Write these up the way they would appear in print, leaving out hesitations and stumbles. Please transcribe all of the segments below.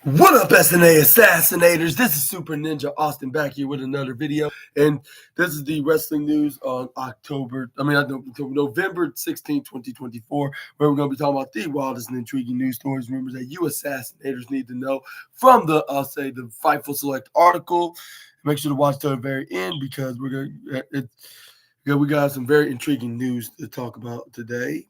What up, SNA Assassinators? This is Super Ninja Austin back here with another video, and this is the wrestling news on November 16, 2024, where we're going to be talking about the wildest and intriguing news stories, rumors that you Assassinators need to know from the Fightful Select article. Make sure to watch till the very end because we got some very intriguing news to talk about today.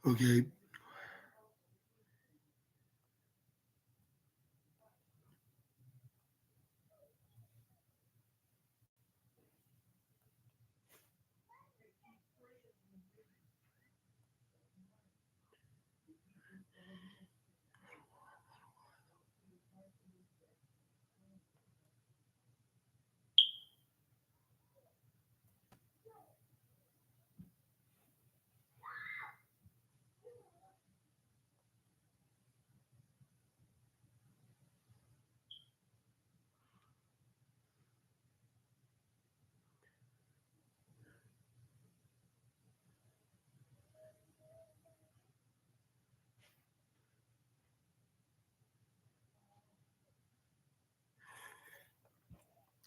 Okay.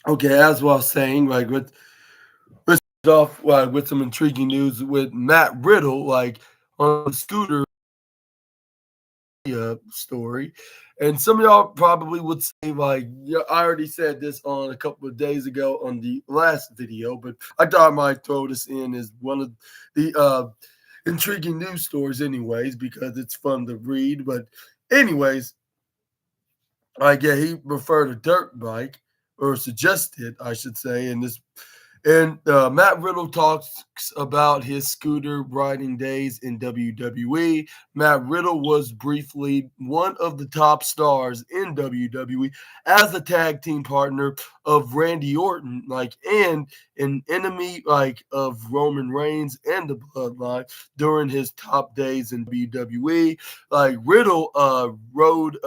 Okay, as I was saying, let's start off with some intriguing news with Matt Riddle, on the scooter story. And some of y'all probably would say, yeah, I already said this on a couple of days ago on the last video, but I thought I might throw this in as one of the intriguing news stories, anyways, because it's fun to read. But, anyways, yeah, he referred a dirt bike, or suggested, I should say, in this. And Matt Riddle talks about his scooter riding days in WWE. Matt Riddle was briefly one of the top stars in WWE as a tag team partner of Randy Orton, and an enemy of Roman Reigns and the Bloodline during his top days in WWE. Riddle rode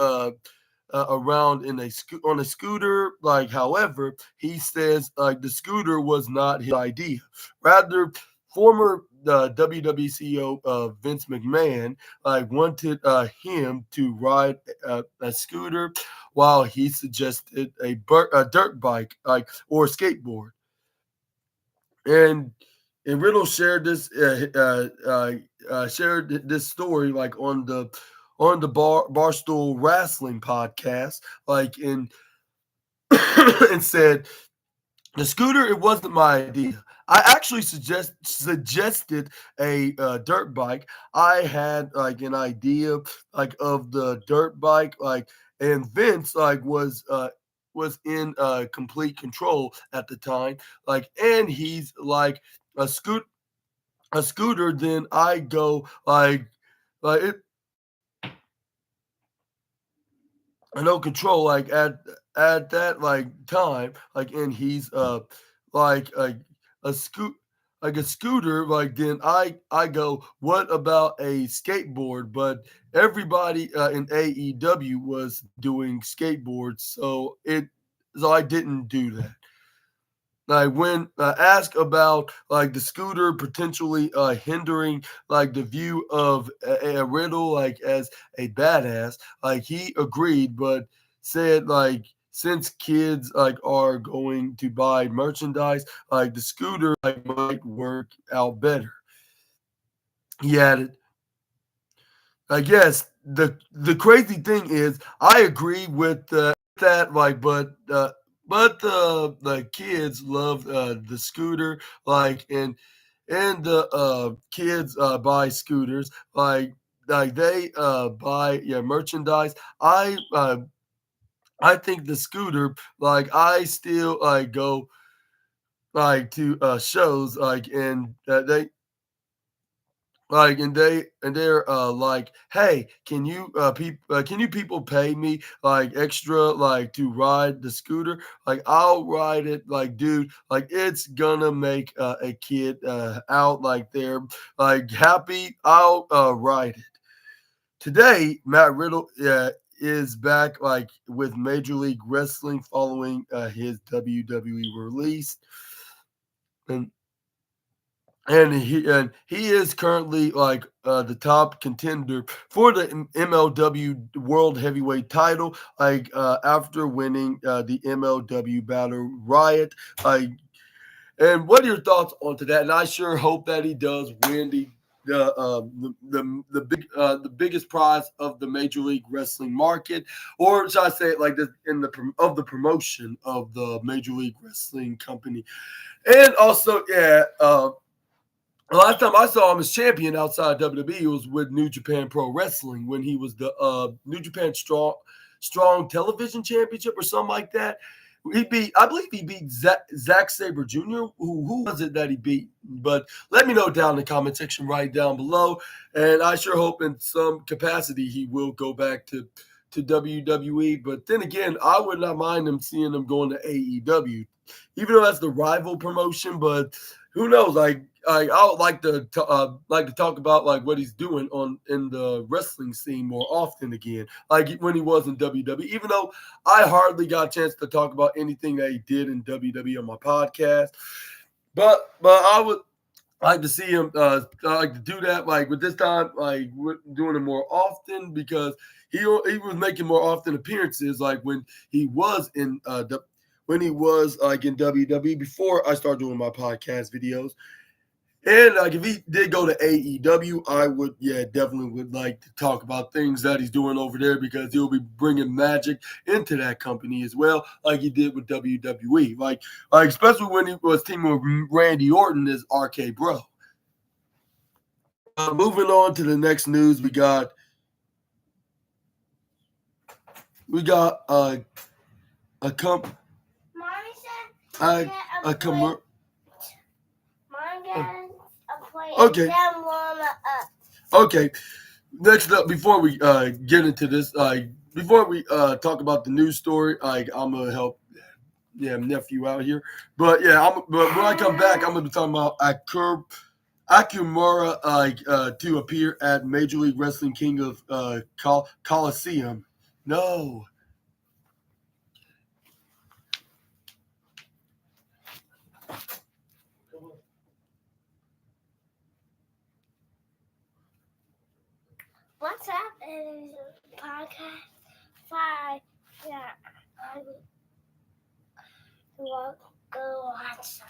around on a scooter. However, he says the scooter was not his idea. Rather, former WWE CEO Vince McMahon wanted him to ride a scooter, while he suggested a dirt bike or a skateboard. And Riddle shared this story on the Barstool Wrestling podcast, and and said the scooter, it wasn't my idea. I actually suggested a dirt bike. I had an idea of the dirt bike, and Vince was in complete control at the time, and he's a scoot a scooter. Then I go it no control at that time, and he's like a scoot a scooter. Then I go, what about a skateboard? But everybody in AEW was doing skateboards, so I didn't do that. When asked about the scooter potentially hindering the view of a Riddle as a badass, he agreed, but said since kids are going to buy merchandise, the scooter might work out better. He added, I guess the crazy thing is I agree with that, but the kids love the scooter, and the kids buy scooters, they buy, yeah, merchandise. I think the scooter, I still go to shows and they're like, hey, can you people pay me extra to ride the scooter? I'll ride it, dude, it's gonna make a kid out there happy. I'll ride it. Today, Matt Riddle is back with Major League Wrestling following his WWE release. And he is currently the top contender for the MLW World Heavyweight title, after winning the MLW Battle Riot. And what are your thoughts on to that? And I sure hope that he does win the biggest prize of the Major League Wrestling market, or should I say it like this, of the promotion of the Major League Wrestling company. And also, yeah. The last time I saw him as champion outside WWE was with New Japan Pro Wrestling when he was the New Japan Strong Television Championship or something like that. I believe he beat Zack Sabre Jr. Who was it that he beat? But let me know down in the comment section right down below. And I sure hope in some capacity he will go back to WWE. But then again, I would not mind seeing him going to AEW, even though that's the rival promotion. But who knows? I would like to talk about what he's doing in the wrestling scene more often again, when he was in WWE. Even though I hardly got a chance to talk about anything that he did in WWE on my podcast, but I would like to see him like to do that with this time doing it more often, because he was making more often appearances when he was in when he was in WWE before I started doing my podcast videos. And if he did go to AEW, I would, definitely would like to talk about things that he's doing over there, because he'll be bringing magic into that company as well, like he did with WWE. Especially when he was teaming with Randy Orton as RK Bro. Moving on to the next news, we got a comp. A commercial. Okay. Okay. Next up, before we get into this, before we talk about the news story, I'm gonna help, nephew out here. But but when I come back, I'm gonna be talking about Akumura to appear at Major League Wrestling King of Coliseum. No. What's up? It is podcast 5. Yeah, I will go watch some.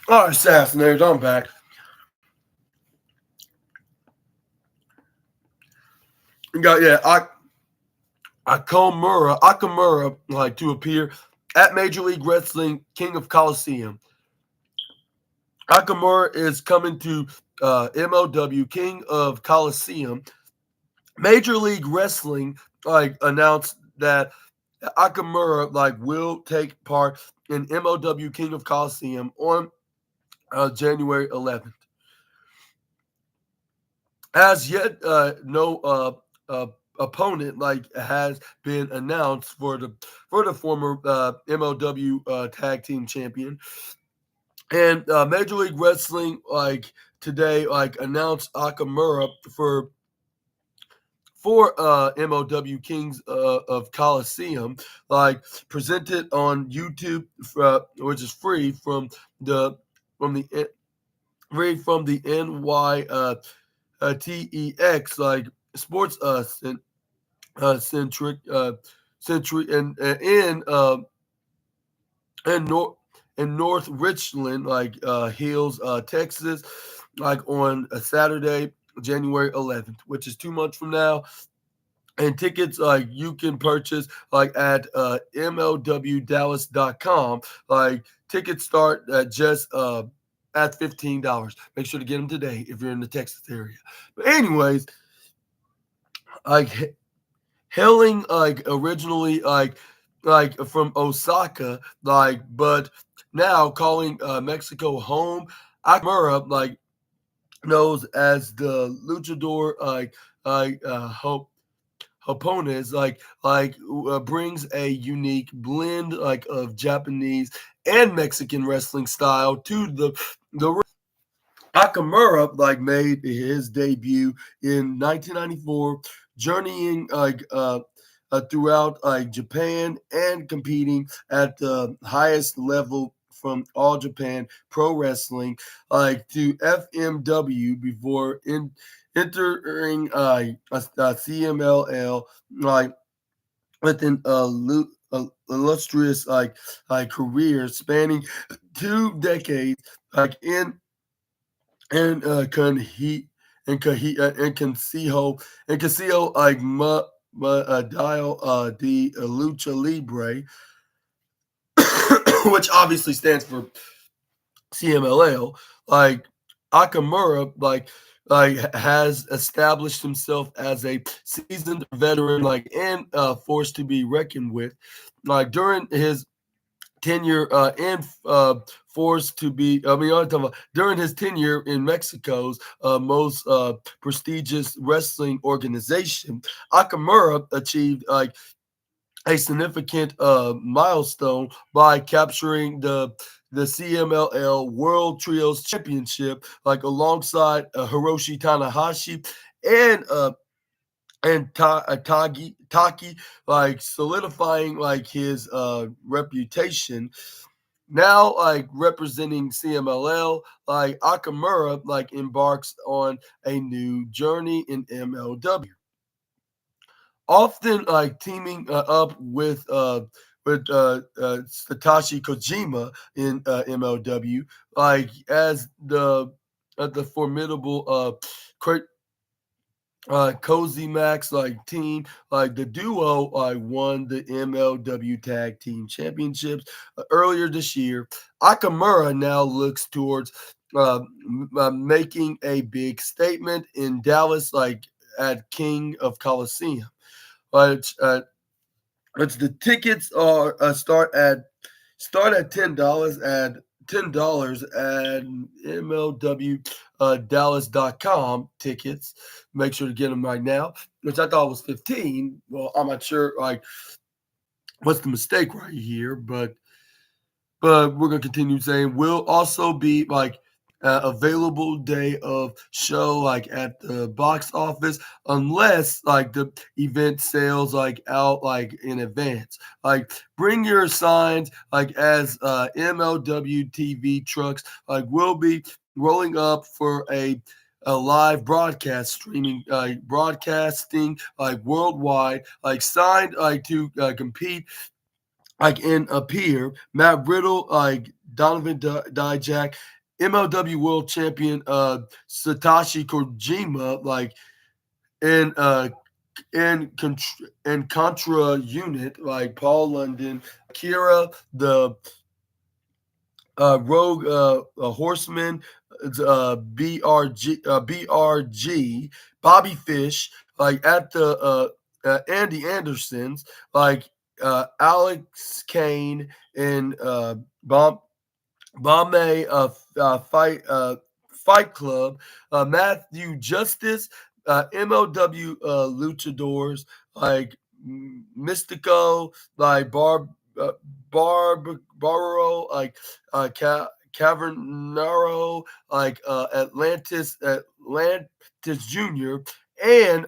All right, Assassinators, I'm back. Got Akamura like to appear at Major League Wrestling King of Coliseum. Akamura is coming to MLW King of Coliseum. Major League Wrestling like announced that Akamura like will take part in MLW King of Coliseum on January 11th. As yet, no opponent like has been announced for the former MLW Tag Team Champion, and Major League Wrestling like today like announced Akamura for MLW Kings of Coliseum, like presented on YouTube, which is free from the free from the NY TEX like sports centric century and North in North Richland, like Hills, Texas, like on a Saturday, January 11th, which is 2 months from now. And tickets like you can purchase like at mlwdallas.com. Like tickets start at just at $15. Make sure to get them today if you're in the Texas area. But anyways, like hailing like originally like from Osaka, like but now calling Mexico home. Akamura like knows as the luchador hope opponents brings a unique blend like of Japanese and Mexican wrestling style to the Akamura like made his debut in 1994, journeying throughout like Japan and competing at the highest level from All Japan Pro Wrestling like to FMW before entering CMLL like with an illustrious career spanning 2 decades like in Conhe and Consejo like Dial de Lucha Libre, which obviously stands for CMLL. Like Akamura like has established himself as a seasoned veteran like and force to be reckoned with. Like during his tenure and forced to be. I mean, I'm talking about during his tenure in Mexico's most prestigious wrestling organization, Akamura achieved like a significant milestone by capturing the CMLL World Trios Championship, like alongside Hiroshi Tanahashi and Taki, like solidifying like his reputation. Now, like representing CMLL, like Akamura, like embarks on a new journey in MLW, often like teaming up with Satoshi Kojima in MLW, like as the formidable Cozy Max like team, like the duo won the MLW Tag Team Championships earlier this year. Akamura now looks towards making a big statement in Dallas, like at King of Coliseum. But it's the tickets are start at $10 at MLW Dallas.com tickets. Make sure to get them right now, which I thought was 15. Well, I'm not sure like what's the mistake right here, but we're gonna continue saying will also be like available day of show like at the box office unless like the event sales like out like in advance. Like bring your signs like as MLW TV trucks like will be rolling up for a live broadcast streaming broadcasting like worldwide like signed like to compete like in Appear, Matt Riddle, like Donovan Dijak, MLW World Champion Satoshi Kojima, like in in Contra Unit, like Paul London, Kira, the Rogue Horseman, BRG, Bobby Fish, like at the Andy Andersons, like Alex Kane and Bombay Fight Club, Matthew Justice, MLW Luchadors, like Mystico, like uh, Barbaro, like Cavernaro, like Atlantis Jr., and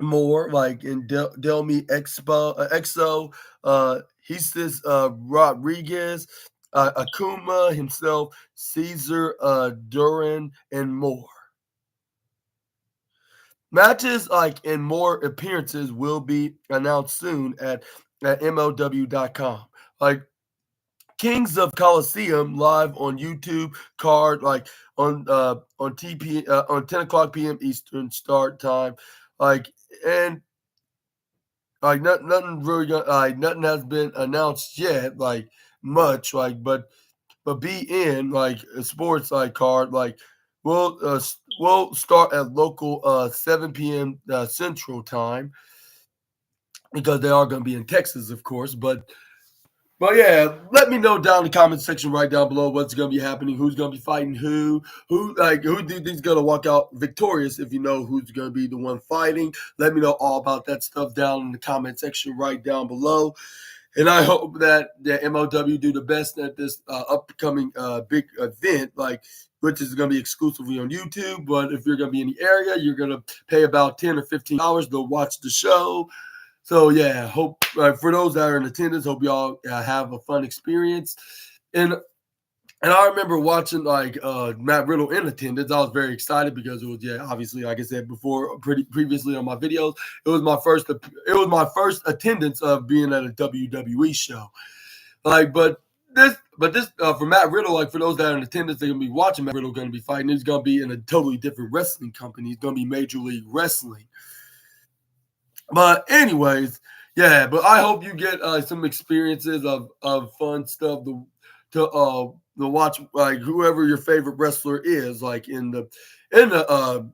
more, like in Delmi Exo, Jesus Rodriguez, Akuma himself, Caesar Duran, and more. Matches like and more appearances will be announced soon at MLW.com. Like Kings of Coliseum live on YouTube card, like on TP on 10 o'clock p.m. Eastern start time, like and like nothing really like nothing has been announced yet, like much, like but be in like a sports like card, like we'll start at local 7 p.m. Central time because they are going to be in Texas, of course, but yeah, let me know down in the comment section right down below what's gonna be happening, who's gonna be fighting who do you think's gonna walk out victorious if you know who's gonna be the one fighting. Let me know all about that stuff down in the comment section right down below. And I hope that the MLW do the best at this upcoming big event, like which is going to be exclusively on YouTube. But if you're going to be in the area, you're going to pay about $10 or $15 to watch the show. So yeah, hope for those that are in attendance, hope y'all have a fun experience. And I remember watching like Matt Riddle in attendance. I was very excited because it was obviously like I said before, previously on my videos, it was my first attendance of being at a WWE show. Like, but this for Matt Riddle, like for those that are in attendance, they're gonna be watching Matt Riddle, gonna be fighting. He's gonna be in a totally different wrestling company. He's gonna be Major League Wrestling. But anyways, yeah. But I hope you get some experiences of fun stuff to watch, like whoever your favorite wrestler is, like in the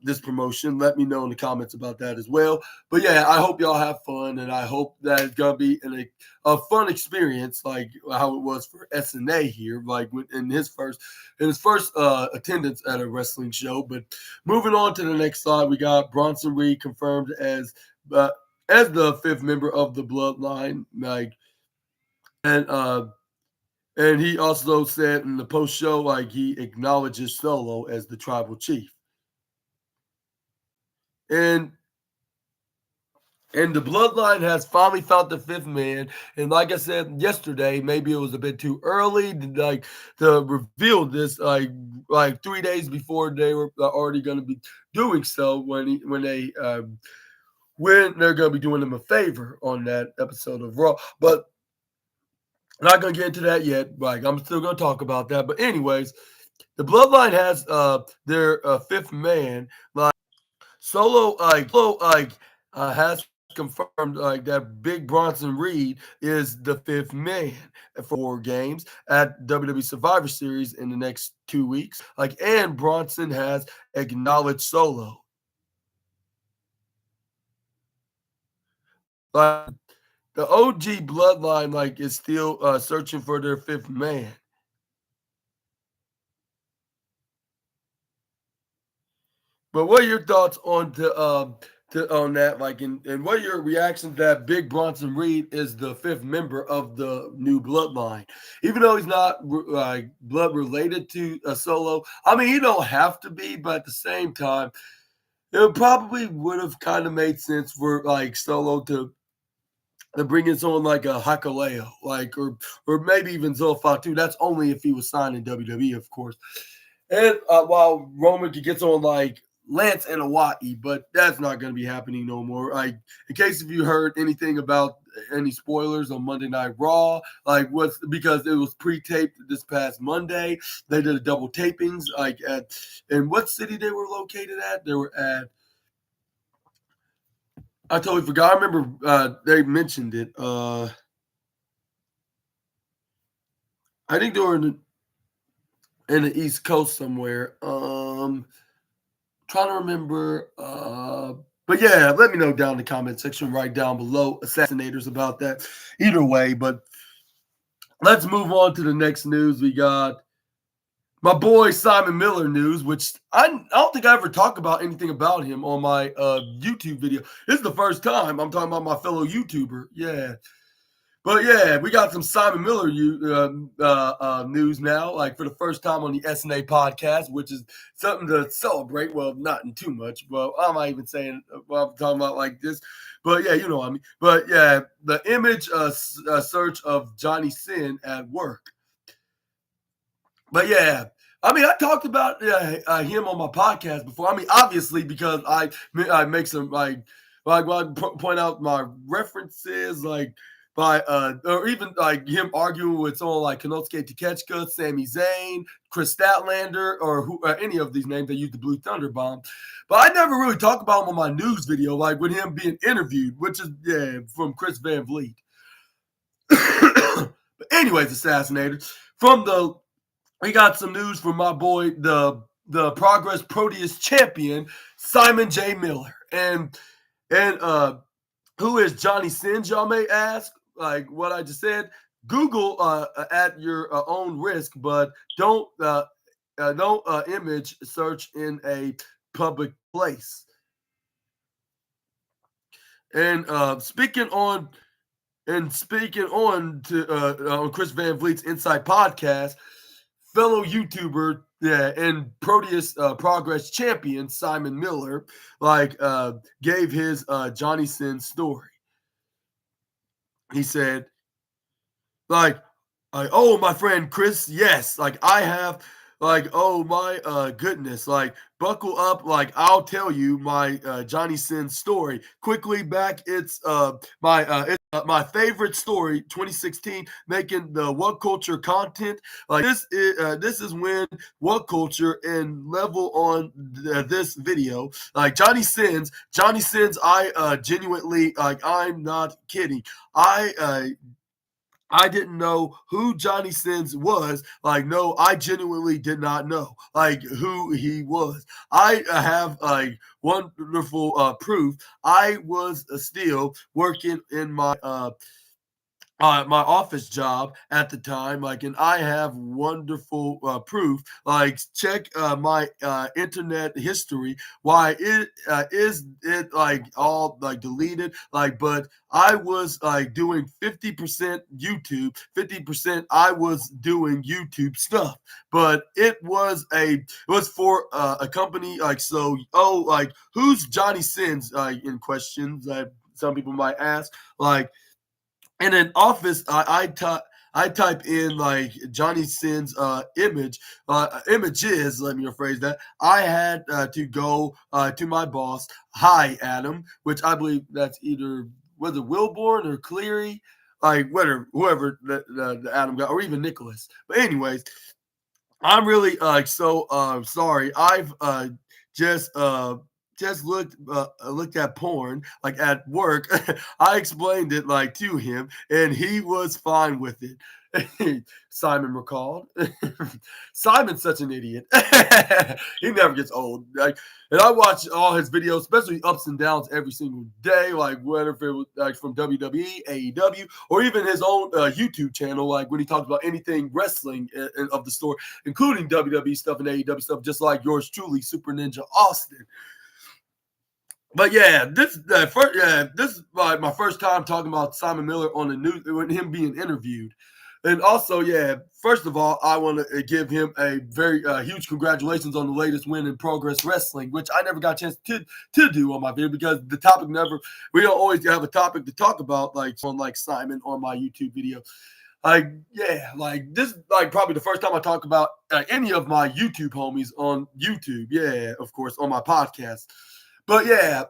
this promotion. Let me know in the comments about that as well. But yeah, I hope y'all have fun, and I hope that it's gonna be a fun experience, like how it was for SNA here, like in his first attendance at a wrestling show. But moving on to the next slide, we got Bronson Reed confirmed as the fifth member of the Bloodline, like and and he also said in the post show, like he acknowledges Solo as the tribal chief. And the Bloodline has finally found the fifth man. And like I said yesterday, maybe it was a bit too early to reveal this like 3 days before they were already going to be doing so when they're going to be doing him a favor on that episode of Raw. But I'm not going to get into that yet. Like I'm still going to talk about that. But anyways, the Bloodline has their fifth man. Like Solo has confirmed like that Big Bronson Reed is the fifth man for 4 games at WWE Survivor Series in the next 2 weeks. Like, and Bronson has acknowledged Solo. Like the OG Bloodline, like is still searching for their fifth man. But what are your thoughts on on that? Like, and what are your reactions that Big Bronson Reed is the fifth member of the new Bloodline, even though he's not like blood related to Solo? I mean, he don't have to be, but at the same time, it probably would have kind of made sense for like Solo to bring in someone like a Hakaleo, like or maybe even Zolfa too. That's only if he was signed in WWE, of course. And while Roman could get someone Lance and Hawaii, but that's not going to be happening no more. Like, in case if you heard anything about any spoilers on Monday Night Raw, like what's because it was pre-taped this past Monday. They did a double tapings, like in what city they were located at? They were at. I totally forgot. I remember they mentioned it. I think they were in the East Coast somewhere. Trying to remember. But yeah, let me know down in the comment section right down below, Assassinators, about that. Either way, but let's move on to the next news. We got my boy Simon Miller news, which I don't think I ever talked about anything about him on my YouTube video. This is the first time I'm talking about my fellow YouTuber. Yeah. But yeah, we got some Simon Miller news now, like for the first time on the SNA podcast, which is something to celebrate. Well, not in too much. Well, I'm not even saying what I'm talking about like this. But yeah, you know what I mean. But yeah, the image search of Johnny Sin at work. But yeah, I mean, I talked about him on my podcast before. I mean, obviously, because I make some like I point out my references, like by or even like him arguing with someone like Konosuke Takeshita, Sami Zayn, Chris Statlander, or who any of these names that use the Blue Thunder Bomb. But I never really talked about him on my news video, like with him being interviewed, which is from Chris Van Vliet. But anyways, Assassinator, we got some news from my boy, the Progress Proteus champion, Simon J. Miller. And who is Johnny Sins, y'all may ask? Like what I just said, Google at your own risk, but don't image search in a public place. And speaking on to Chris Van Vliet's Inside Podcast, fellow YouTuber and Proteus Progress champion Simon Miller gave his Johnny Sin story. He said, oh, my friend Chris, yes, I have, oh my goodness, buckle up, I'll tell you my Johnny Sin story quickly. Back, it's my favorite story, 2016, making the What Culture content. This is when What Culture and level on this video, Johnny Sins. I genuinely, I'm not kidding. I didn't know who Johnny Sins was. No, I genuinely did not know who he was. I have wonderful proof. I was still working in my my office job at the time, and I have wonderful proof. Check my internet history. Why it is it all deleted? But I was doing 50% YouTube, 50% I was doing YouTube stuff. But it was for a company who's Johnny Sins in questions that some people might ask in an office. I type in Johnny Sin's images. Let me rephrase that. I had to go to my boss. Hi, Adam, which I believe that's either whether Wilborn or Cleary, whoever the Adam got, or even Nicholas. But anyways, I'm really so sorry. I've just looked at porn at work. I explained it to him, and he was fine with it. Simon recalled. Simon's such an idiot. He never gets old. And I watch all his videos, especially ups and downs, every single day. Whether if it was from WWE, AEW, or even his own YouTube channel. When he talks about anything wrestling of the store, including WWE stuff and AEW stuff, just like yours truly, Super Ninja Austin. But yeah, this is my first time talking about Simon Miller on the news, with him being interviewed. And also, first of all, I want to give him a very huge congratulations on the latest win in Progress Wrestling, which I never got a chance to do on my video because the topic we don't always have a topic to talk about on Simon on my YouTube video. This is like probably the first time I talk about any of my YouTube homies on YouTube. Yeah, of course, on my podcast. But yeah,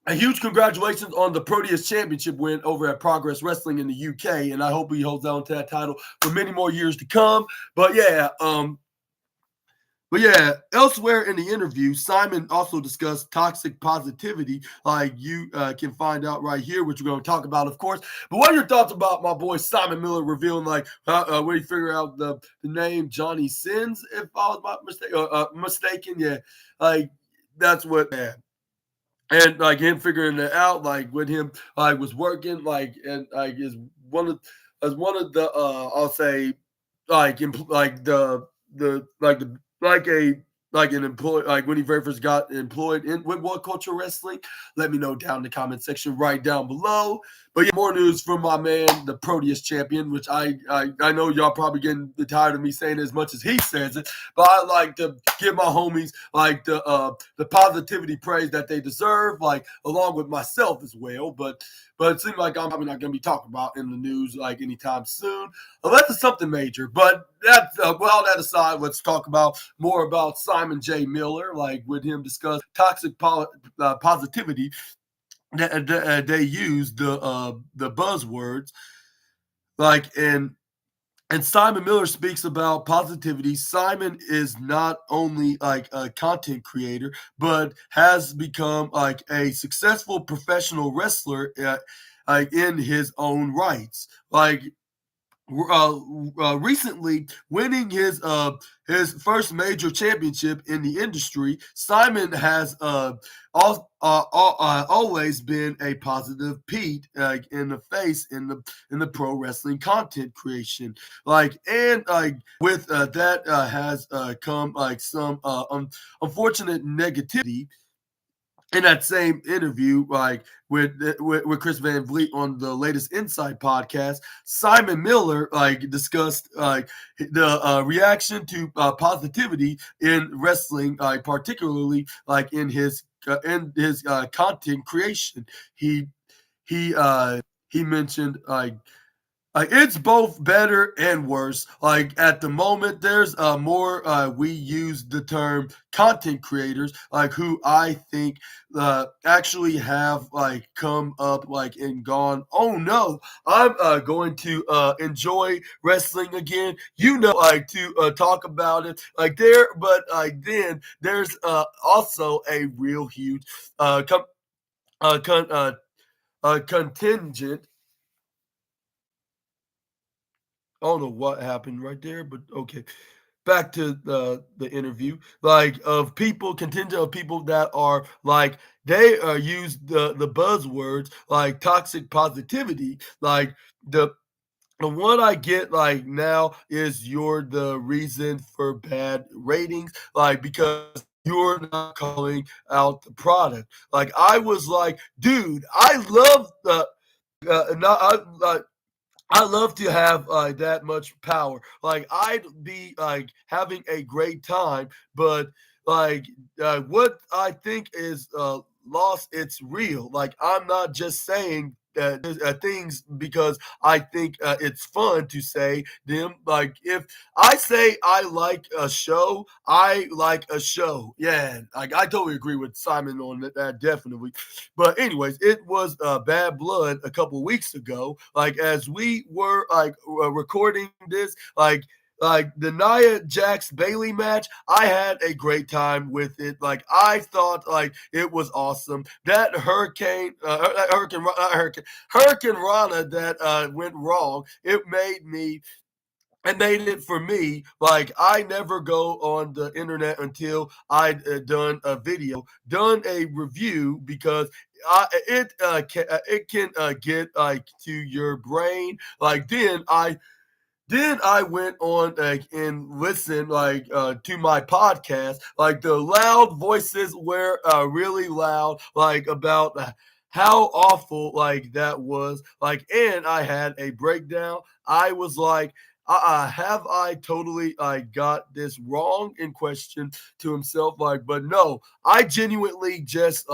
a huge congratulations on the Proteus Championship win over at Progress Wrestling in the UK, and I hope he holds on to that title for many more years to come. But yeah, elsewhere in the interview, Simon also discussed toxic positivity, like you can find out right here, which we're going to talk about, of course. But what are your thoughts about my boy Simon Miller revealing, like, where you figure out the name Johnny Sins, if I was not mistaken? Yeah, like, that's what, yeah. And like him figuring it out, like when him like was working, like and like is one of as one of the I'll say like the like the like a like an employee like when he very first got employed in with What Culture Wrestling. Let me know down in the comment section right down below. But yeah, more news from my man, the Proteus champion, which I know y'all probably getting tired of me saying it as much as he says it, but I like to give my homies like the positivity praise that they deserve, like along with myself as well. But it seems like I'm probably not going to be talking about in the news like anytime soon, unless it's something major. But that's well, that aside, let's talk about more about Simon J. Miller, like with him discuss toxic positivity. They use the buzzwords like and Simon Miller speaks about positivity. Simon is not only like a content creator, but has become like a successful professional wrestler like in his own rights. Like recently winning his first major championship in the industry, Simon has always been a positive Pete in the face in the pro wrestling content creation. Like and like with that has come like some unfortunate negativity in that same interview, like with Chris Van Vliet on the latest Inside podcast, Simon Miller like discussed like the reaction to positivity in wrestling, particularly like in his content creation. He he uh he mentioned like it's both better and worse. Like at the moment, there's more. We use the term content creators, like who I think actually have like come up like and gone. Oh no, I'm going to enjoy wrestling again. You know, like to talk about it like there, but then there's also a real huge contingent. I don't know what happened right there, but okay. Back to the interview, like of people, contingent of people that are like they use the buzzwords like toxic positivity, like the one I get like now is you're the reason for bad ratings, like because you're not calling out the product. Like I was like, dude, I love the not I love to have that much power. Like I'd be like having a great time, but like what I think is lost, it's real. Like I'm not just saying things because I think it's fun to say them. Like if I say I like a show, I like a show. Yeah, like I totally agree with Simon on that definitely. But anyways, it was bad blood a couple weeks ago. Like as we were like recording this, like the Nia Jax Bailey match, I had a great time with it. Like I thought like it was awesome. That Hurricane Rana that went wrong. It made it for me. Like I never go on the internet until I'd done a video, done a review because it can get like to your brain. Like then I went on like and listened like to my podcast. Like the loud voices were really loud, like about how awful like that was. Like and I had a breakdown. I was like have I totally got this wrong in question to himself. Like, but no, I genuinely just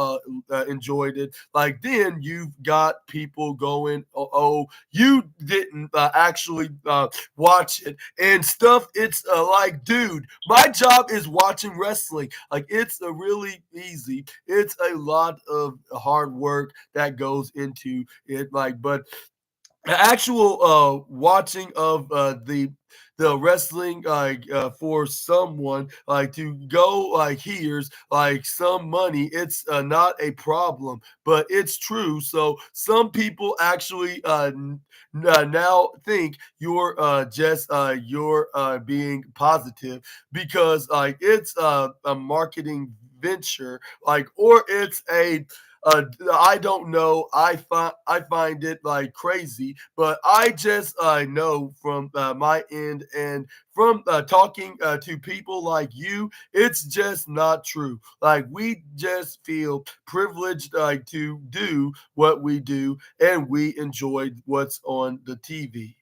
enjoyed it. Like, then you've got people going, oh, you didn't actually watch it and stuff. It's like, dude, my job is watching wrestling. Like, it's a really easy. It's a lot of hard work that goes into it. Like, but the actual watching of the wrestling for someone like to go like here's like some money, it's not a problem, but it's true. So some people actually now think you're being positive because like it's a marketing venture, like, or it's a I don't know. I find it like crazy, but I just know from my end and from talking to people like you, it's just not true. Like, we just feel privileged to do what we do, and we enjoyed what's on the TV.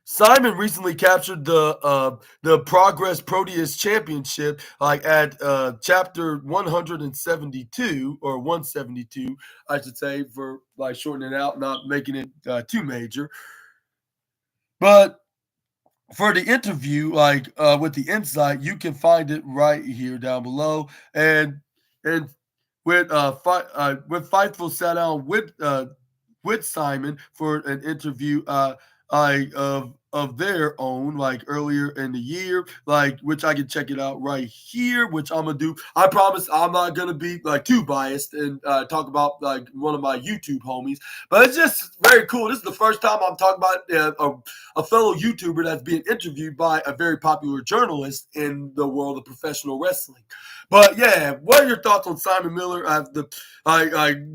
Simon recently captured the Progress Proteus Championship like at chapter 172 or 172, I should say, for like shortening it out, not making it too major. But for the interview, like with the insight, you can find it right here down below. And with Fightful sat down with Simon for an interview of their own like earlier in the year, like which I can check it out right here, which I'm gonna do. I promise I'm not gonna be like too biased and talk about like one of my YouTube homies, but it's just very cool. This is the first time I'm talking about a fellow YouTuber that's being interviewed by a very popular journalist in the world of professional wrestling. But yeah, what are your thoughts on Simon Miller? Simon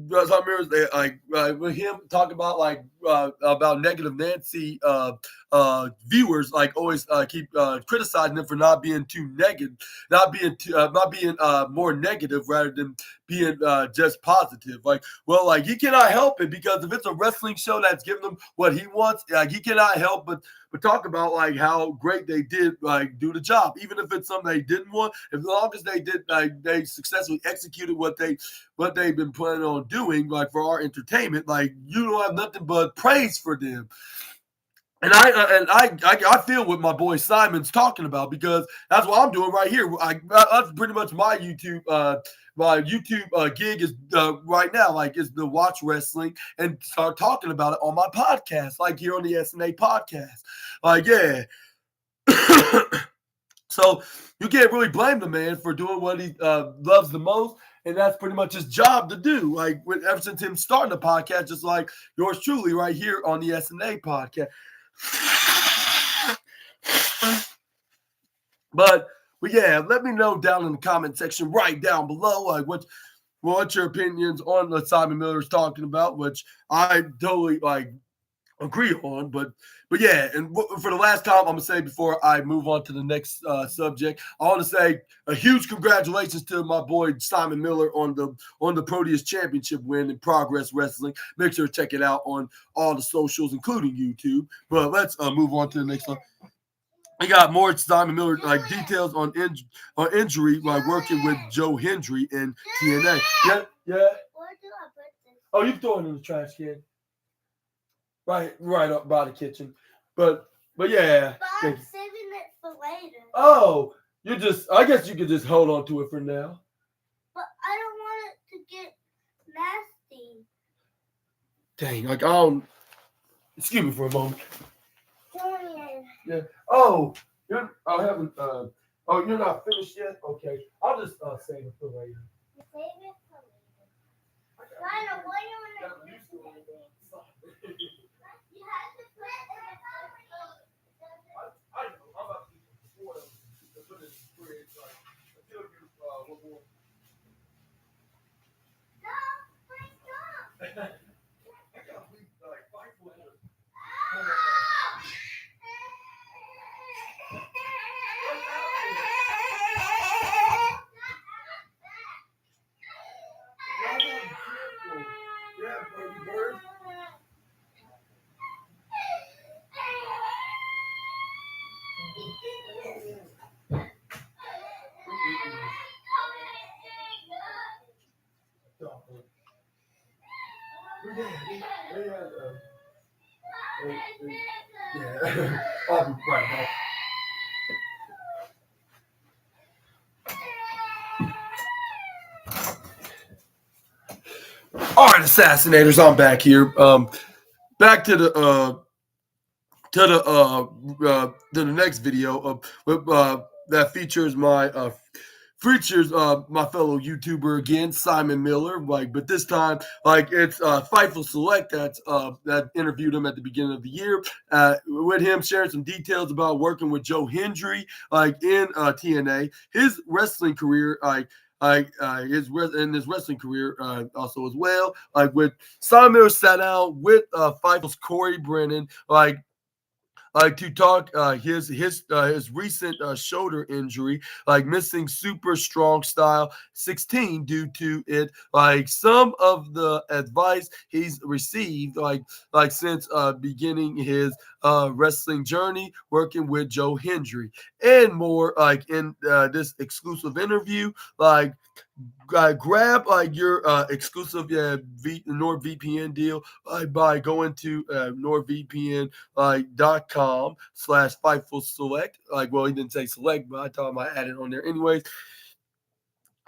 Miller, with him talking about like about negative Nancy viewers, like always keep criticizing him for not being too negative, not being more negative rather than being just positive. Like, well, like he cannot help it because if it's a wrestling show that's giving him what he wants, like he cannot help but talk about like how great they did like do the job, even if it's something they didn't want. As long as they did, like they successfully executed what they've been planning on doing, like for our entertainment. Like you don't have nothing but praise for them. And I feel what my boy Simon's talking about because that's what I'm doing right here. That's pretty much my YouTube gig is right now, like is to watch wrestling and start talking about it on my podcast, like here on the SNA podcast. Like, yeah. So you can't really blame the man for doing what he loves the most, and that's pretty much his job to do. Like ever since him starting the podcast, just like yours truly, right here on the SNA podcast. But yeah, let me know down in the comment section right down below, like what's your opinions on what Simon Miller's talking about, which I totally like agree on. But yeah, and for the last time, I'm gonna say before I move on to the next subject, I want to say a huge congratulations to my boy Simon Miller on the Proteus Championship win in Progress Wrestling. Make sure to check it out on all the socials, including YouTube. But let's move on to the next one. We got more Simon Miller like details on injury while working with Joe Hendry in TNA. Yeah, yeah. Oh, you throw it in the trash can. Right up by the kitchen. But yeah. But I'm saving it for later. Oh, I guess you could just hold on to it for now. But I don't want it to get nasty. Dang, like I don't. Excuse me for a moment. Dang. Yeah. Oh, I haven't. Oh, you're not finished yet. Okay, I'll just save it for later. Save it for later. Lionel, what do you want to do? You have to put it in the I know. I'm about to spoil to put it in the fridge. Like, until you one more. No, please stop. I gotta leave like Fightful. Yeah, baby bird. Yeah, I'll be right back. All right, Assassinators, I'm back here. Back to the next video that features my fellow YouTuber again, Simon Miller. Like, but this time, like it's Fightful Select that interviewed him at the beginning of the year. With him sharing some details about working with Joe Hendry, like in TNA, his wrestling career, his wrestling career also as well. Like with Simon Miller sat down with Fightful's Corey Brennan, to talk his recent shoulder injury, like missing Super Strong Style 16 due to it, like some of the advice he's received, like since beginning his wrestling journey, working with Joe Hendry, and more, like in this exclusive interview, like grab your exclusive NordVPN deal by going to NordVPN.com/Fightful Select. Like, well, he didn't say select, but I thought I might add it on there anyways.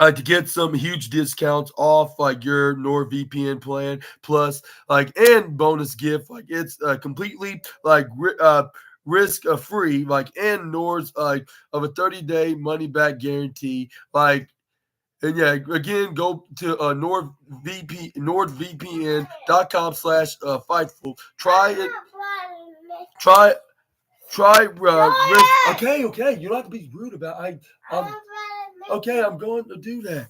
To get some huge discounts off like your NordVPN plan, plus like and bonus gift, like it's completely like risk free, like and Nord's like of a 30-day money back guarantee, like. And yeah, again, go to NordVPN.com/Fightful. Try it. Try risk. Okay. You don't have to be rude about it. Okay, I'm going to do that.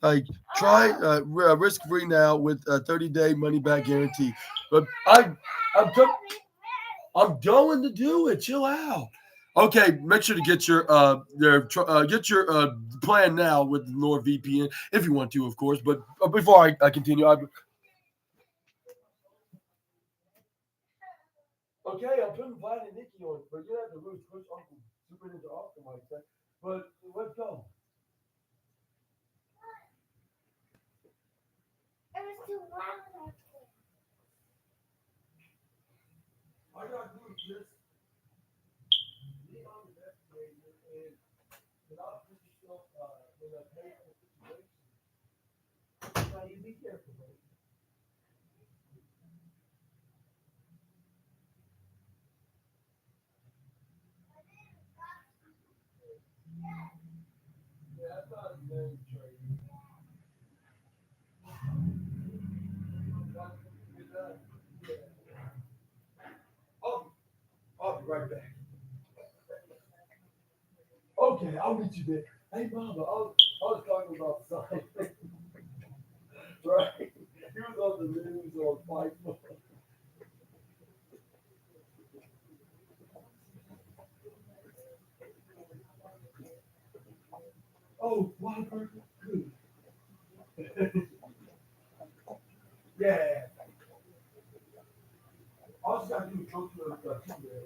Like, try risk free now with a 30-day money back guarantee. But I'm going to do it. Chill out. Okay, make sure to get your plan now with NordVPN if you want to, of course. But before I continue, I'm putting Vlad and Nikki on, but you have to really push Uncle Super Ninja Austin like that. But let's go. It was too loud. All you gotta do is just be on the best behavior and without putting yourself in a painful situation. Now you be careful, buddy. Yeah, that's not a name trade. I'll be right back. Okay, I'll meet you there. Hey, Mama, I was talking about Simon, right? He was on the news on Fightful. Oh, wow, good. Yeah. All just gotta do is go to the yeah.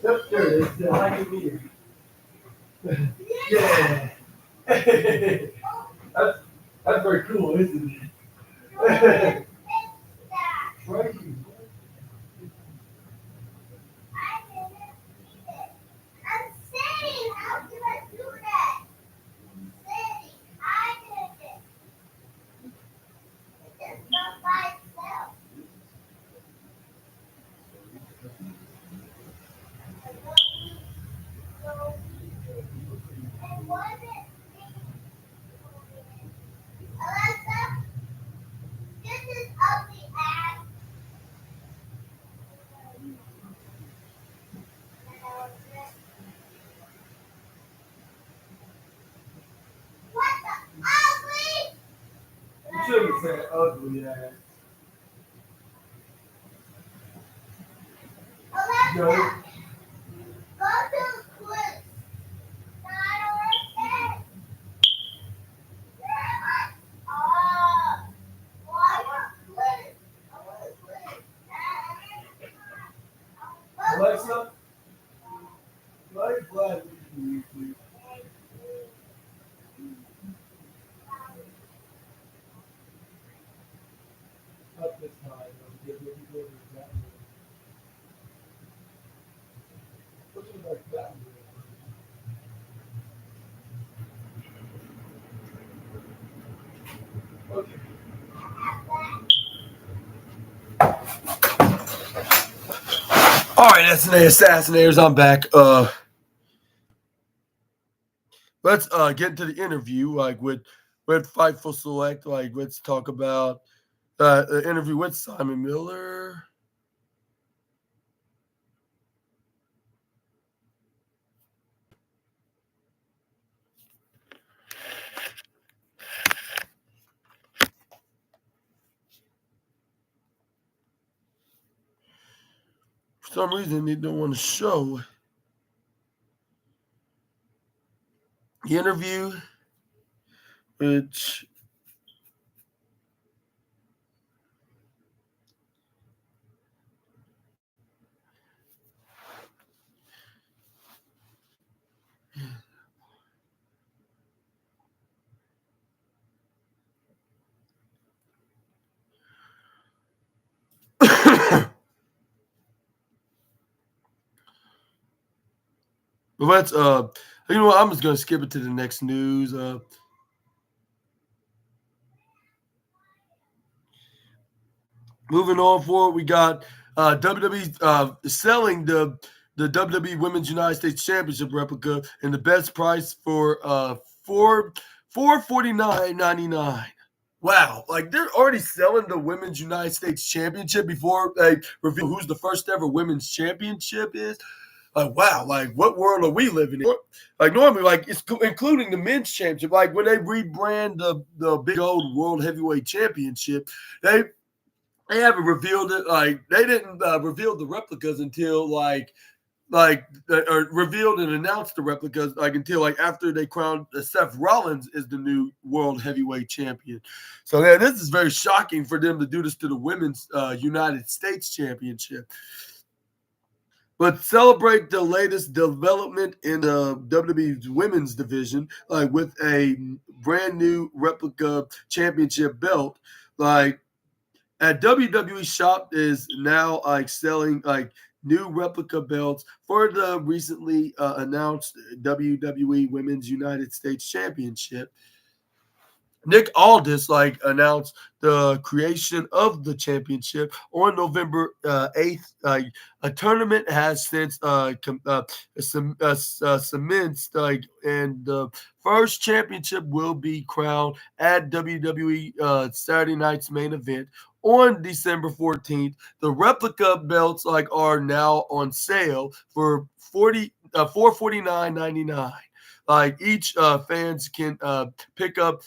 Yep, there it is. The high meter. Yeah. That's very cool, isn't it? Right. I'm saying, how did I do that? Saying, I did it. It's not by itself. And what is it? Alexa, this is of the app. What the ugly? You shouldn't say ugly ass. Alexa, Go. go to the quiz. Alexa, play Flat YouTube. Up this time. What's it like that? Okay. All right, SNA Assassinators, I'm back. Let's get into the interview, like with Fightful Select. Like, let's talk about the interview with Simon Miller. For some reason, they don't want to show the interview, which let's you know what, I'm just gonna skip it to the next news. Moving on forward, we got WWE selling the WWE Women's United States Championship replica and the best price for $449.99. Wow, like they're already selling the Women's United States Championship before they reveal who's the first ever women's championship is. Like, wow, like what world are we living in? Like normally, like it's including the men's championship. Like when they rebrand the big old world heavyweight championship, they haven't revealed it. Like they didn't reveal the replicas until or revealed and announced the replicas like until like after they crowned Seth Rollins as the new world heavyweight champion. So yeah, this is very shocking for them to do this to the women's United States Championship. But celebrate the latest development in the WWE's women's division, like with a brand new replica championship belt, like at WWE Shop is now like selling like new replica belts for the recently announced WWE Women's United States Championship. Nick Aldis like announced the creation of the championship on November 8th. A tournament has since commenced, and the first championship will be crowned at WWE Saturday night's main event on December 14th. The replica belts are now on sale for $449.99. Like each fans can pick up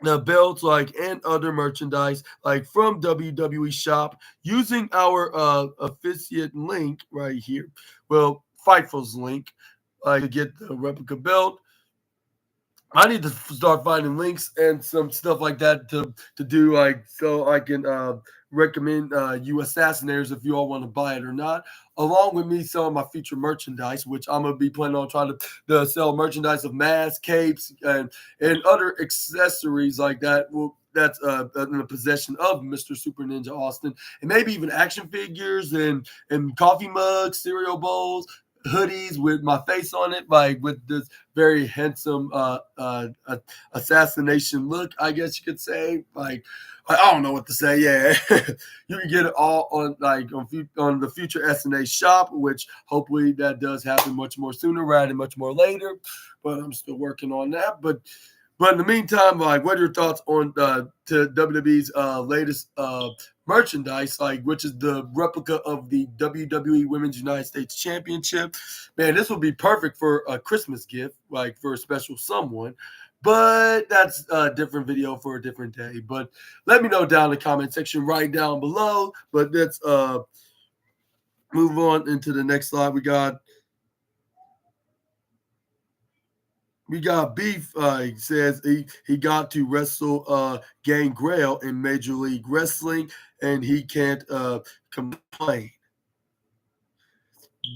the belts and other merchandise from WWE Shop using our affiliate link right here. Well, Fightful's link to get the replica belt. I need to start finding links and some stuff like that to do, like, so I can recommend you Assassinators if you all want to buy it or not. Along with me selling my future merchandise, which I'm gonna be planning on trying to sell merchandise of masks, capes, and other accessories like that. Well, that's in the possession of Mr. Super Ninja Austin, and maybe even action figures and coffee mugs, cereal bowls, hoodies with my face on it, like with this very handsome assassination look, I guess you could say. Like, I don't know what to say. Yeah, you can get it all on on the future SNA shop, which hopefully that does happen much more sooner rather than much more later. But I'm still working on that. But in the meantime, like, what are your thoughts on to WWE's latest merchandise, like, which is the replica of the WWE Women's United States Championship? Man, this would be perfect for a Christmas gift, like for a special someone. But that's a different video for a different day. But let me know down in the comment section right down below. But let's move on into the next slide. We got Beef. He says he got to wrestle Gangrel in Major League Wrestling, and he can't complain.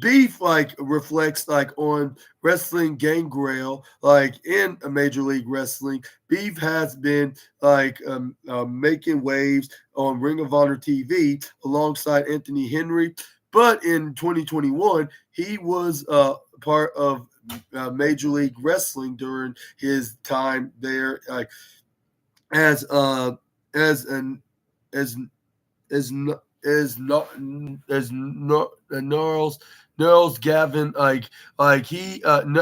Beef like reflects like on wrestling Gangrel, like in a Major League Wrestling. Beef has been like making waves on Ring of Honor TV alongside Anthony Henry, but in 2021 he was part of Major League Wrestling during his time there, like as as an as as not as not Gnarls Gavin,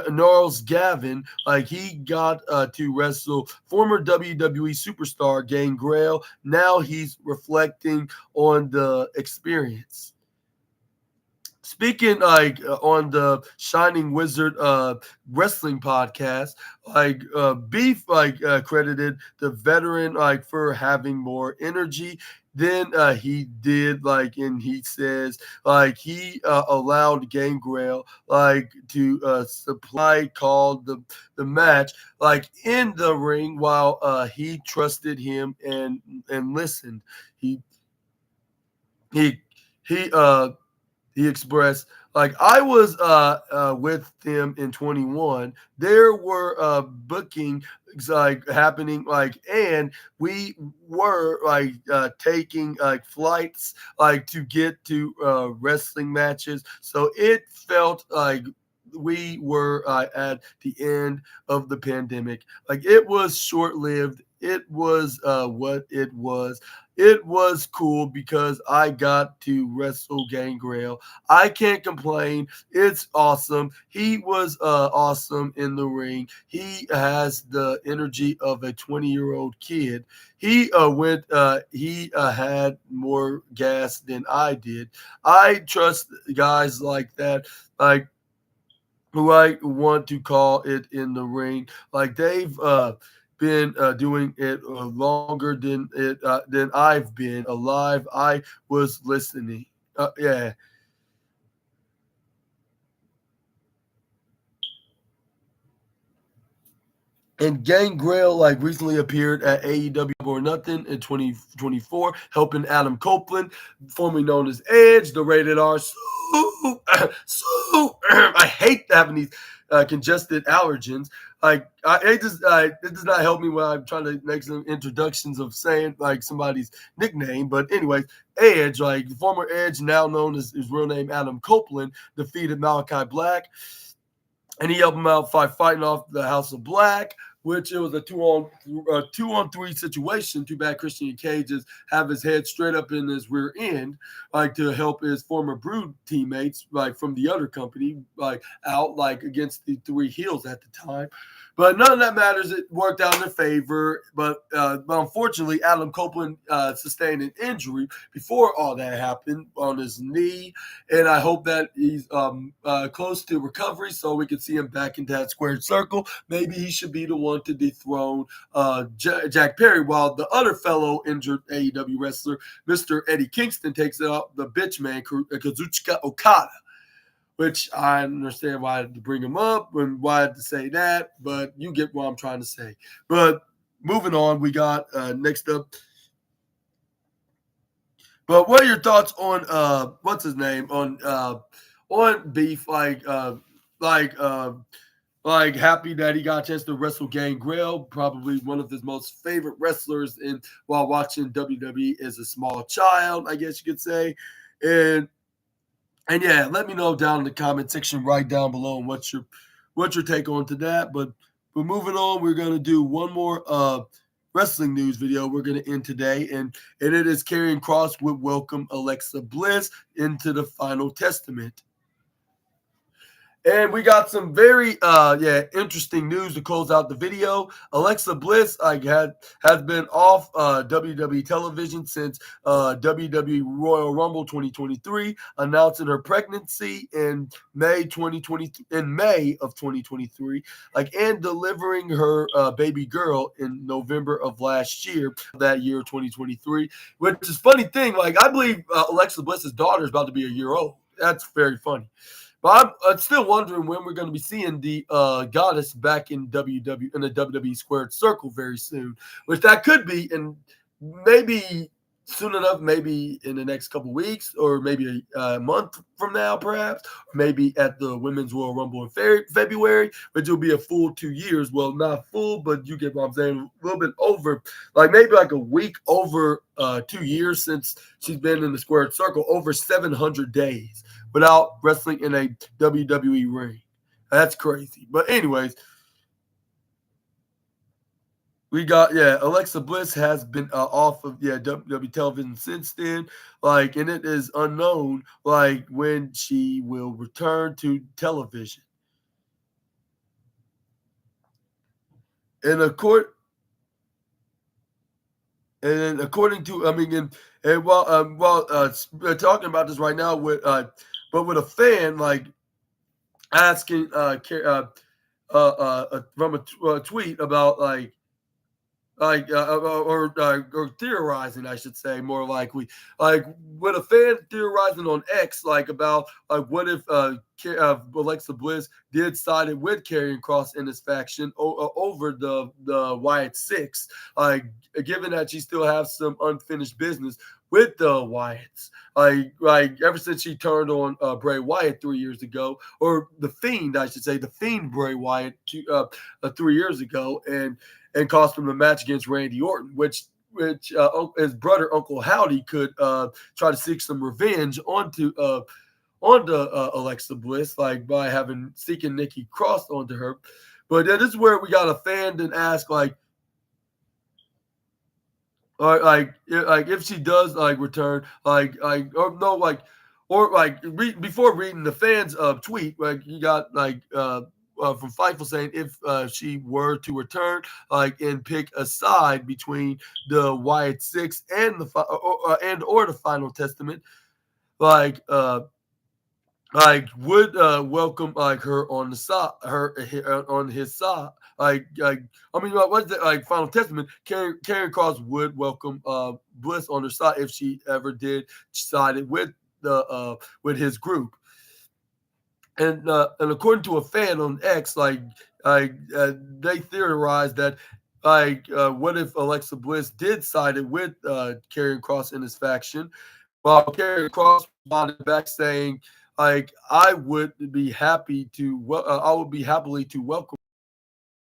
Gnarls Gavin, like he got to wrestle former WWE superstar Gangrel. Now he's reflecting on the experience. Speaking like on the Shining Wizard wrestling podcast, like Beef like credited the veteran like for having more energy than he did, like, and he says like he allowed Gangrel like to supply called the match like in the ring while he trusted him and listened. He he he he expressed, like, I was with them in 21. There were booking like happening, like, and we were like taking like flights like to get to wrestling matches. So it felt like we were at the end of the pandemic. Like, it was short lived. It was what it was. It was cool because I got to wrestle Gangrel. I can't complain. It's awesome. He was awesome in the ring. He has the energy of a 20-year-old kid. He had more gas than I did. I trust guys like that, like, who I want to call it in the ring. Like, they've been doing it longer than I've been alive. I was listening. Yeah. And Gangrel like recently appeared at AEW or Nothing in 2024, helping Adam Copeland, formerly known as Edge, the rated R. I hate having these congested allergens. Like, it does not help me when I'm trying to make some introductions of saying like somebody's nickname. But anyways, Edge, like former Edge, now known as his real name Adam Copeland, defeated Malachi Black, and he helped him out fighting off the House of Black, which it was a two on three situation. Too bad Christian Cages have his head straight up in his rear end, like to help his former Brood teammates, like from the other company, like out like against the three heels at the time. But none of that matters. It worked out in their favor. But unfortunately, Adam Copeland sustained an injury before all that happened on his knee. And I hope that he's close to recovery so we can see him back into that squared circle. Maybe he should be the one to dethrone Jack Perry, while the other fellow injured AEW wrestler, Mr. Eddie Kingston, takes out the bitch man, Kazuchika Okada. which I understand why I had to bring him up and why I had to say that, but you get what I'm trying to say. But moving on, we got next up. But what are your thoughts on what's his name on Beef? Like like happy that he got a chance to wrestle Gangrel, probably one of his most favorite wrestlers in while watching WWE as a small child, I guess you could say. And and yeah, let me know down in the comment section right down below and what's your take on to that. But moving on, we're gonna do one more wrestling news video we're gonna end today, and it is Karrion Kross would welcome Alexa Bliss into the Final Testament. And we got some very interesting news to close out the video. Alexa Bliss has been off WWE television since WWE Royal Rumble 2023, announcing her pregnancy in May of 2023, and delivering her baby girl in November of last year, that year 2023. Which is a funny thing, I believe Alexa Bliss's daughter is about to be a year old. That's very funny. But I'm still wondering when we're going to be seeing the Goddess back in the WWE Squared Circle very soon, which that could be in maybe soon enough, maybe in the next couple weeks, or maybe a month from now, perhaps, maybe at the Women's Royal Rumble in February, which will be a full 2 years. Well, not full, but you get what I'm saying, a little bit over, maybe a week over 2 years since she's been in the Squared Circle, over 700 days without wrestling in a WWE ring. That's crazy. But anyways, we got Alexa Bliss has been off of WWE television since then, and it is unknown when she will return to television. And according to, while talking about this right now with a fan asking from a tweet about or theorizing, I should say, more likely, with a fan theorizing on X, about what if Alexa Bliss did side with Karrion Kross in his faction over the Wyatt Six, given that she still has some unfinished business with the Wyatts, ever since she turned on Bray Wyatt 3 years ago, or the Fiend, I should say, the Fiend Bray Wyatt 3 years ago, and cost him a match against Randy Orton, which his brother Uncle Howdy could try to seek some revenge onto Alexa Bliss, by seeking Nikki Cross onto her. But this is where we got a fan then ask if she does return, before reading the fans tweet, you got from Fightful saying if she were to return, and pick a side between the Wyatt Six and or the Final Testament, would welcome her on the side, on his side. What's the Final Testament? Karrion Kross would welcome Bliss on her side if she ever did sided with his group. And according to a fan on X, they theorized that what if Alexa Bliss did sided with Karrion Kross in his faction, while Karrion Kross responded back saying, I would be happy to I would be happily to welcome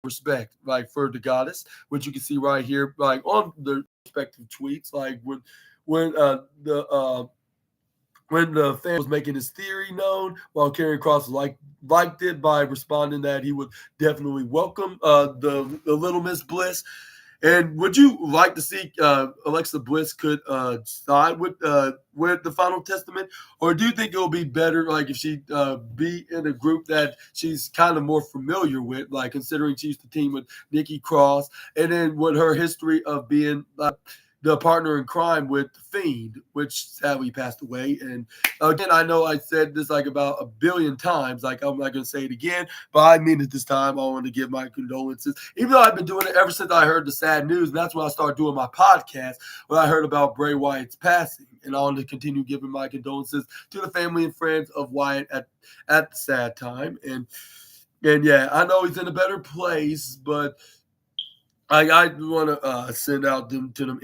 respect for the Goddess, which you can see right here on the respective tweets, when the fan was making his theory known, while Karrion Kross liked it by responding that he would definitely welcome the Little Miss Bliss. And would you like to see Alexa Bliss could side with the Final Testament, or do you think it will be better if she be in a group that she's kind of more familiar with, considering she used to team with Nikki Cross, and then with her history of being the partner in crime with the Fiend, which sadly passed away. And again, I know I said this like about a billion times. Like, I'm not gonna say it again, but I mean it this time. I want to give my condolences, even though I've been doing it ever since I heard the sad news. And that's when I started doing my podcast, when I heard about Bray Wyatt's passing. And I want to continue giving my condolences to the family and friends of Wyatt at the sad time. And yeah, I know he's in a better place, but I want to send out them to them.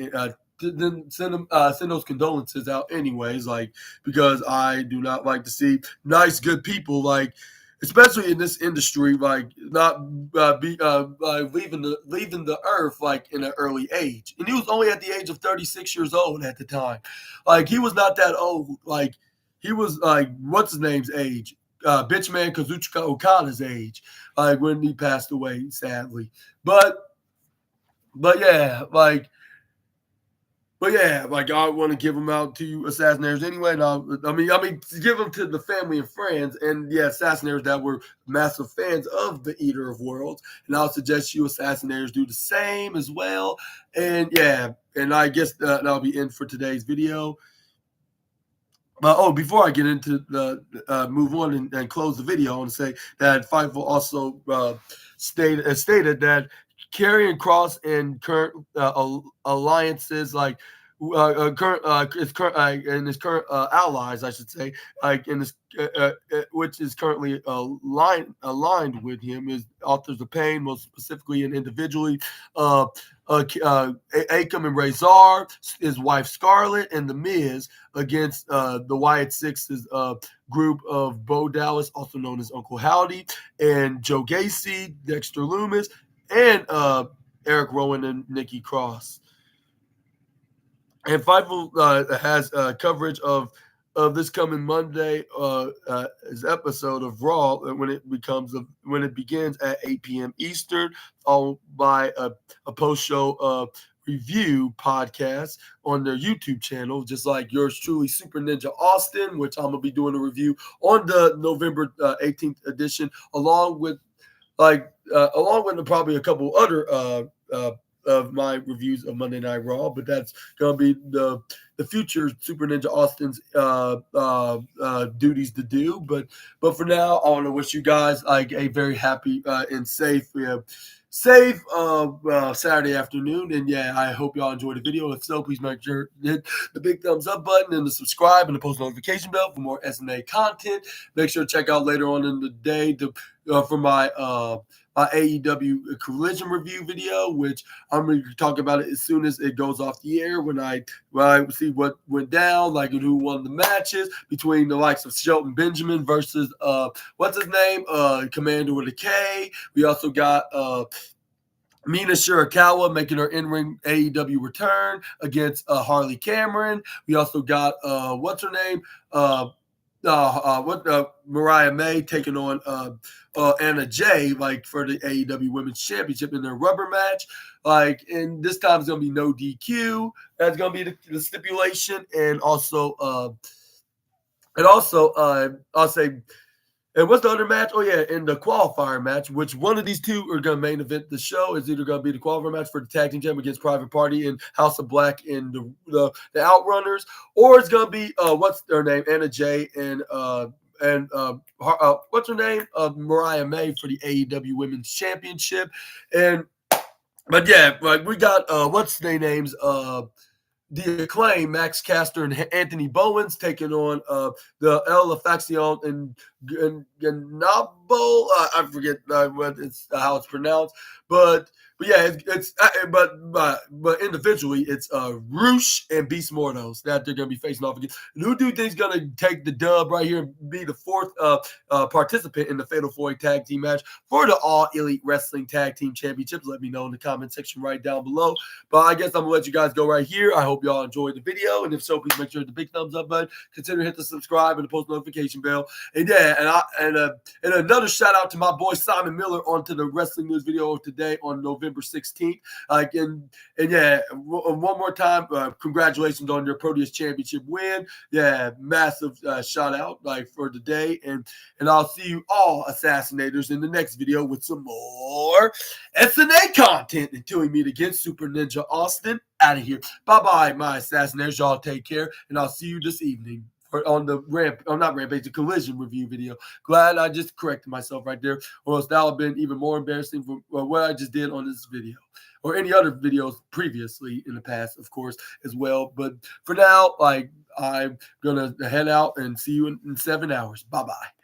Send those condolences out anyways, like, because I do not like to see nice, good people, like, especially in this industry, like, not like leaving the earth like in an early age. And he was only at the age of 36 years old at the time. Like, he was not that old. Like, he was like, what's his name's age? Bitchman Kazuchika Okada's age, like, when he passed away, sadly. But yeah, like I want to give them out to you, Assassinators, anyway. And I mean, give them to the family and friends, and yeah, Assassinators that were massive fans of the Eater of Worlds. And I'll suggest you, Assassinators, do the same as well. And yeah, and I guess that'll be in for today's video. Before I get into the move on and close the video, I want to say that Fightful also stated that Karrion Kross and current alliances, like his current allies, I should say, like in this, which is currently aligned with him, is Authors of Pain, most specifically and individually, Akam and Razor, his wife Scarlett, and The Miz against the Wyatt Six's group of Bo Dallas, also known as Uncle Howdy, and Joe Gacy, Dexter Lumis, and Eric Rowan and Nikki Cross. And Fightful has coverage of this coming Monday, his episode of Raw when it begins at 8 p.m. Eastern, followed by a post-show review podcast on their YouTube channel, just like yours truly, Super Ninja Austin, which I'm gonna be doing a review on the November 18th edition, along with probably a couple other of my reviews of Monday Night Raw, but that's gonna be the future Super Ninja Austin's duties to do. But for now, I want to wish you guys like a very happy and safe Saturday afternoon. And yeah, I hope y'all enjoyed the video. If so, please make sure to hit the big thumbs up button and the subscribe and the post notification bell for more SNA content. Make sure to check out later on in the day for my AEW Collision review video, which I'm going to talk about it as soon as it goes off the air, when I see what went down, like who won the matches between the likes of Shelton Benjamin versus what's his name, Commander with a K. We also got Mina Shirakawa making her in-ring AEW return against Harley Cameron. We also got what's her name, Mariah May taking on Anna Jay, like, for the AEW Women's Championship in their rubber match. Like, and this time it's gonna be no DQ. That's gonna be the stipulation, and also I'll say. And what's the other match? Oh, yeah, in the qualifier match, which one of these two are going to main event the show, is either going to be the qualifier match for the tag team champion against Private Party and House of Black and the Outrunners, or it's going to be, what's their name, Anna Jay and what's her name, Mariah May for the AEW Women's Championship. But yeah, like, we got, what's their names, the Acclaim, Max Caster and Anthony Bowens taking on the El Faction and Nabo. I forget how it's pronounced, but yeah, but individually it's Roosh and Beast Mortos that they're gonna be facing off against. And who do you think is gonna take the dub right here and be the fourth participant in the Fatal 4 Tag Team match for the All Elite Wrestling Tag Team Championships? Let me know in the comment section right down below. But I guess I'm gonna let you guys go right here. I hope y'all enjoyed the video, and if so, please make sure to hit the big thumbs up button. Consider hit the subscribe and the post notification bell. And yeah, and another shout out to my boy Simon Miller onto the wrestling news video of today on November November 16th. Like, and yeah, one more time, congratulations on your Proteus Championship win. Yeah, massive shout out like for today, and I'll see you all Assassinators in the next video with some more SNA content. Until we meet again, Super Ninja Austin out of here. Bye bye, my Assassinators. Y'all take care, and I'll see you this evening on the not Rampage, the Collision review video. Glad I just corrected myself right there, or else that would have been even more embarrassing for what I just did on this video, or any other videos previously in the past, of course, as well. But for now, like, I'm gonna head out and see you in 7 hours. Bye bye.